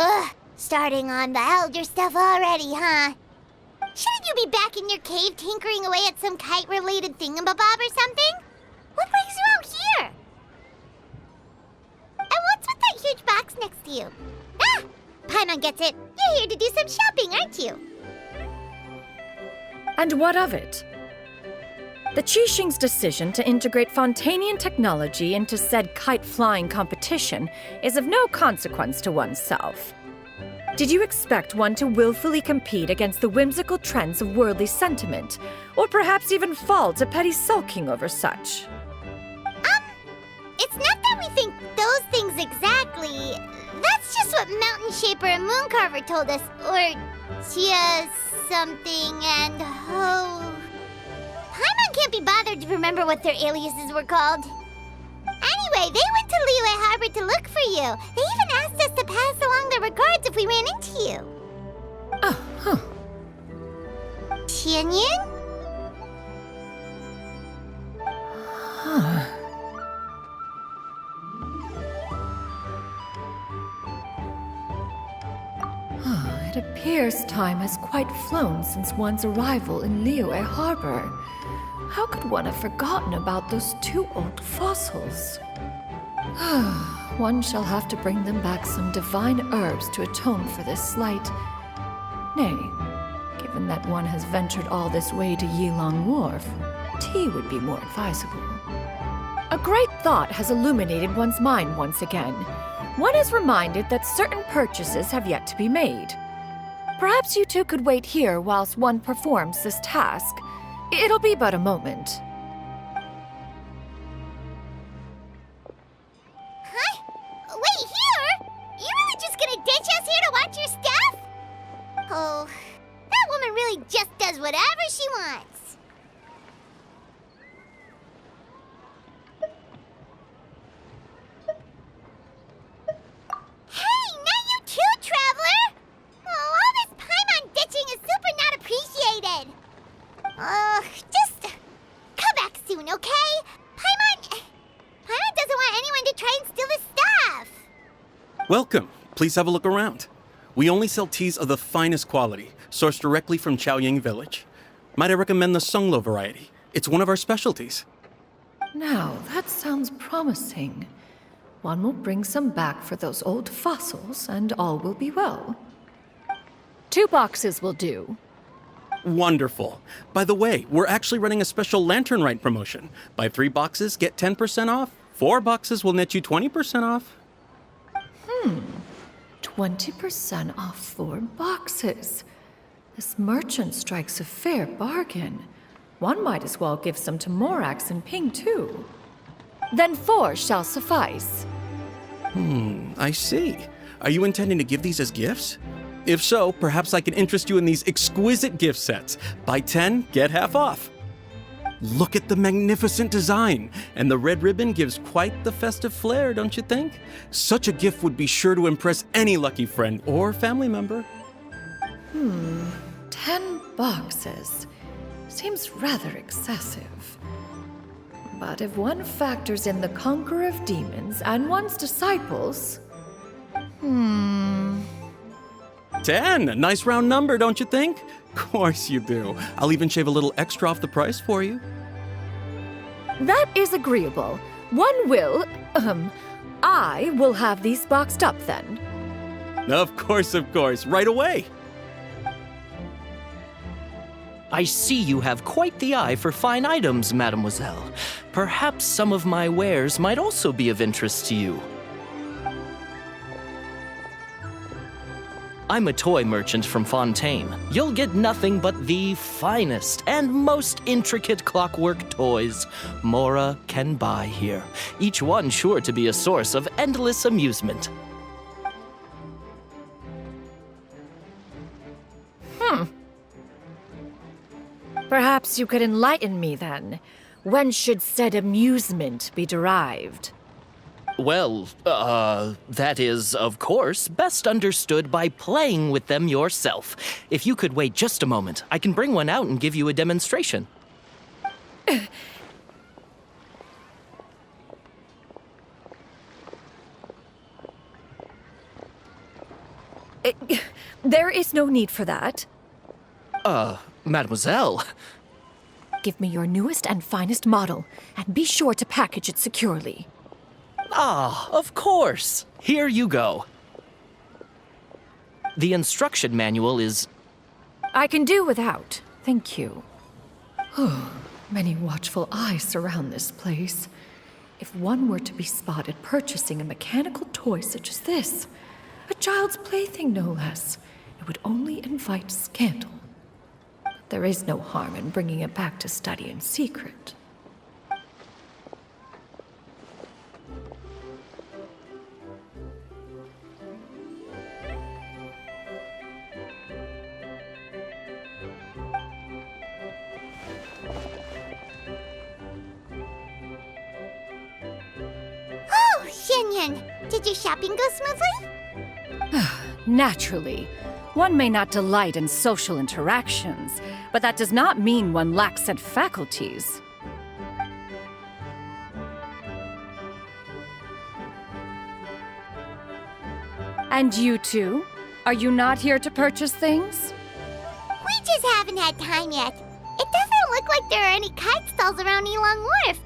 Ugh, starting on the elder stuff already, huh? Shouldn't you be back in your cave tinkering away at some kite-related thingamabob or something? What brings you out here? And what's with that huge box next to you? Ah! Paimon gets it. You're here to do some shopping, aren't you? And what of it? The Qixing's decision to integrate Fontanian technology into said kite-flying competition is of no consequence to oneself. Did you expect one to willfully compete against the whimsical trends of worldly sentiment, or perhaps even fall to petty sulking over such? It's not that we think those things exactly. That's just what Mountain Shaper and Mooncarver told us, or Chia something and Ho. Paimon can't be bothered to remember what their aliases were called. Anyway, they went to Liyue Harbor to look for you. They even asked us to pass along their regards if we ran into you. Oh, huh. Tianyin? Huh. It appears time has quite flown since one's arrival in Liyue Harbor. How could one have forgotten about those two old fossils? One shall have to bring them back some divine herbs to atone for this slight. Nay, given that one has ventured all this way to Yilong Wharf, tea would be more advisable. A great thought has illuminated one's mind once again. One is reminded that certain purchases have yet to be made. Perhaps you two could wait here whilst one performs this task. It'll be but a moment. Huh? Wait, here? You really just gonna ditch us here to watch your stuff? Oh, that woman really just does whatever she wants. Hey, not you too, Traveler! Oh, all this Paimon ditching is super not appreciated. Just come back soon, okay? Paimon doesn't want anyone to try and steal his stuff. Welcome. Please have a look around. We only sell teas of the finest quality, sourced directly from Chaoying Village. Might I recommend the Songlo variety? It's one of our specialties. Now, that sounds promising. One will bring some back for those old fossils, and all will be well. 2 boxes will do. Wonderful. By the way, we're actually running a special Lantern Rite promotion. Buy 3 boxes, get 10% off. 4 boxes will net you 20% off. 20% off 4 boxes. This merchant strikes a fair bargain. One might as well give some to Morax and Ping, too. Then 4 shall suffice. I see. Are you intending to give these as gifts? If so, perhaps I can interest you in these exquisite gift sets. Buy 10, get half off. Look at the magnificent design, and the red ribbon gives quite the festive flair, don't you think? Such a gift would be sure to impress any lucky friend or family member. 10 boxes. Seems rather excessive. But if one factors in the Conqueror of Demons and one's disciples... 10, a nice round number, don't you think? Course you do. I'll even shave a little extra off the price for you. That is agreeable. One will... I will have these boxed up then. Of course, right away. I see you have quite the eye for fine items, mademoiselle. Perhaps some of my wares might also be of interest to you. I'm a toy merchant from Fontaine. You'll get nothing but the finest and most intricate clockwork toys Mora can buy here, each one sure to be a source of endless amusement. Perhaps you could enlighten me then. When should said amusement be derived? Well, that is, of course, best understood by playing with them yourself. If you could wait just a moment, I can bring one out and give you a demonstration. There is no need for that. Mademoiselle. Give me your newest and finest model, and be sure to package it securely. Ah, of course. Here you go. The instruction manual is... I can do without, thank you. Many watchful eyes surround this place. If one were to be spotted purchasing a mechanical toy such as this, a child's plaything no less, it would only invite scandal. But there is no harm in bringing it back to study in secret. Oh, Shenyan, did your shopping go smoothly? Naturally, one may not delight in social interactions, but that does not mean one lacks said faculties. And you two? Are you not here to purchase things? We just haven't had time yet. It doesn't look like there are any kite stalls around Elong Wharf,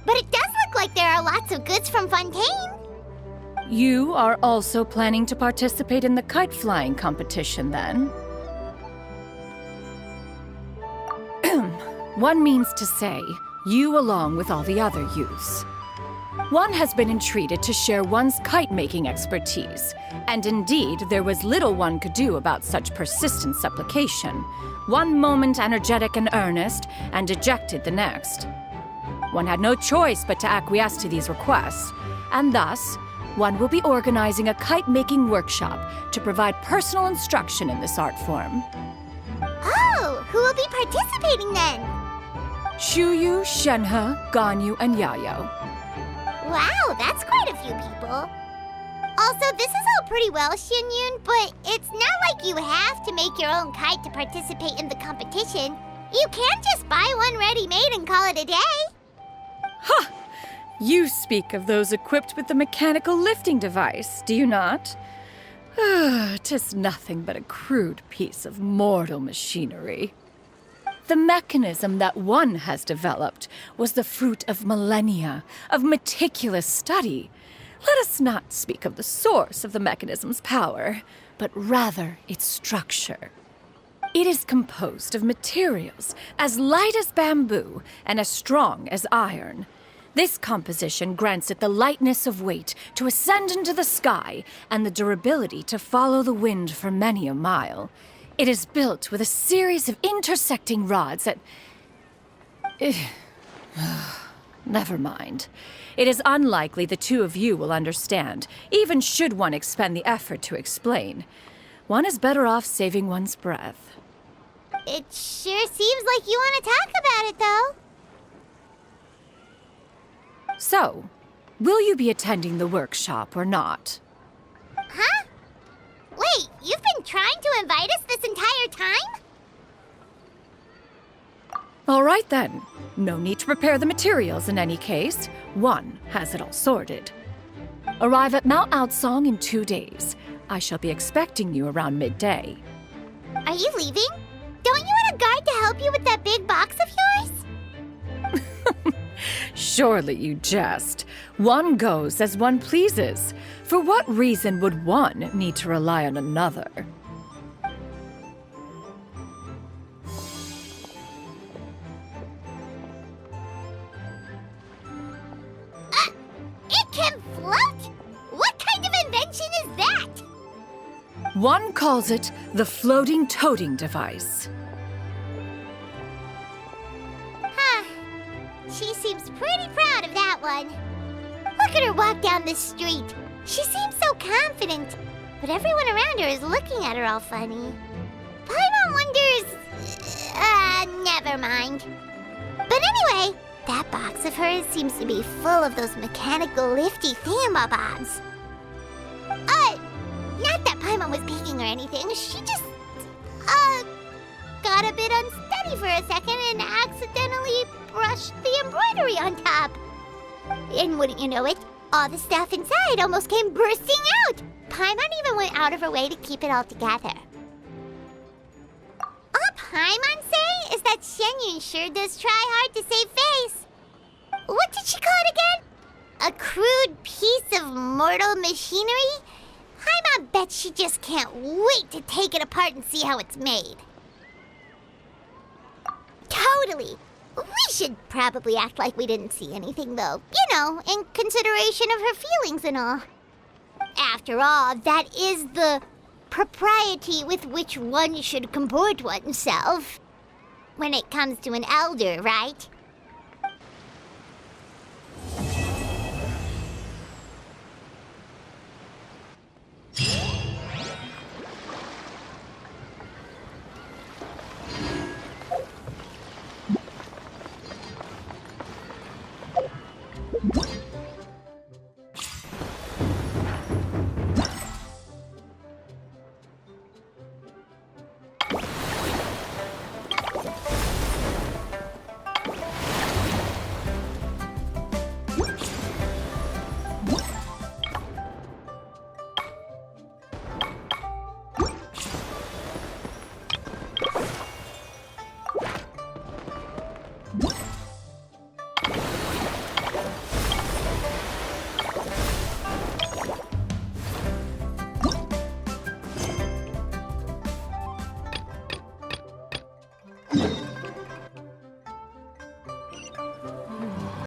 but it does look like there are lots of goods from Fontaine. You are also planning to participate in the kite flying competition, then? One means to say, you along with all the other youths. One has been entreated to share one's kite-making expertise, and indeed there was little one could do about such persistent supplication. One moment energetic and earnest, and dejected the next. One had no choice but to acquiesce to these requests, and thus, one will be organizing a kite-making workshop to provide personal instruction in this art form. Oh, who will be participating then? Shuyu, Shenhe, Ganyu, and Yayo. Wow, that's quite a few people. Also, this is all pretty well, Xinyun, but it's not like you have to make your own kite to participate in the competition. You can't just buy one ready-made and call it a day. You speak of those equipped with the mechanical lifting device, do you not? 'Tis nothing but a crude piece of mortal machinery. The mechanism that one has developed was the fruit of millennia of meticulous study. Let us not speak of the source of the mechanism's power, but rather its structure. It is composed of materials as light as bamboo and as strong as iron. This composition grants it the lightness of weight to ascend into the sky and the durability to follow the wind for many a mile. It is built with a series of intersecting rods that... Never mind. It is unlikely the two of you will understand, even should one expend the effort to explain. One is better off saving one's breath. It sure seems like you want to talk about it, though. So, will you be attending the workshop or not? Huh? Wait, you've been trying to invite us this entire time? All right then. No need to prepare the materials in any case. One has it all sorted. Arrive at Mount Outsong in 2 days. I shall be expecting you around midday. Are you leaving? Don't you want a guard to help you with that big box of yours? Surely you jest. One goes as one pleases. For what reason would one need to rely on another? It can float? What kind of invention is that? One calls it the floating toting device. Huh. She seems pretty proud of that one. Look at her walk down the street. She seems so confident, but everyone around her is looking at her all funny. Paimon wonders... never mind. But anyway, that box of hers seems to be full of those mechanical lifty thingamabobs. Not that Paimon was peeking or anything. She just, got a bit unsteady for a second and accidentally brushed the embroidery on top. And wouldn't you know it, all the stuff inside almost came bursting out. Paimon even went out of her way to keep it all together. All Paimon say is that Shenyun sure does try hard to save face. What did she call it again? A crude piece of mortal machinery? Paimon bets she just can't wait to take it apart and see how it's made. Totally. We should probably act like we didn't see anything, though. You know, in consideration of her feelings and all. After all, that is the propriety with which one should comport oneself when it comes to an elder, right?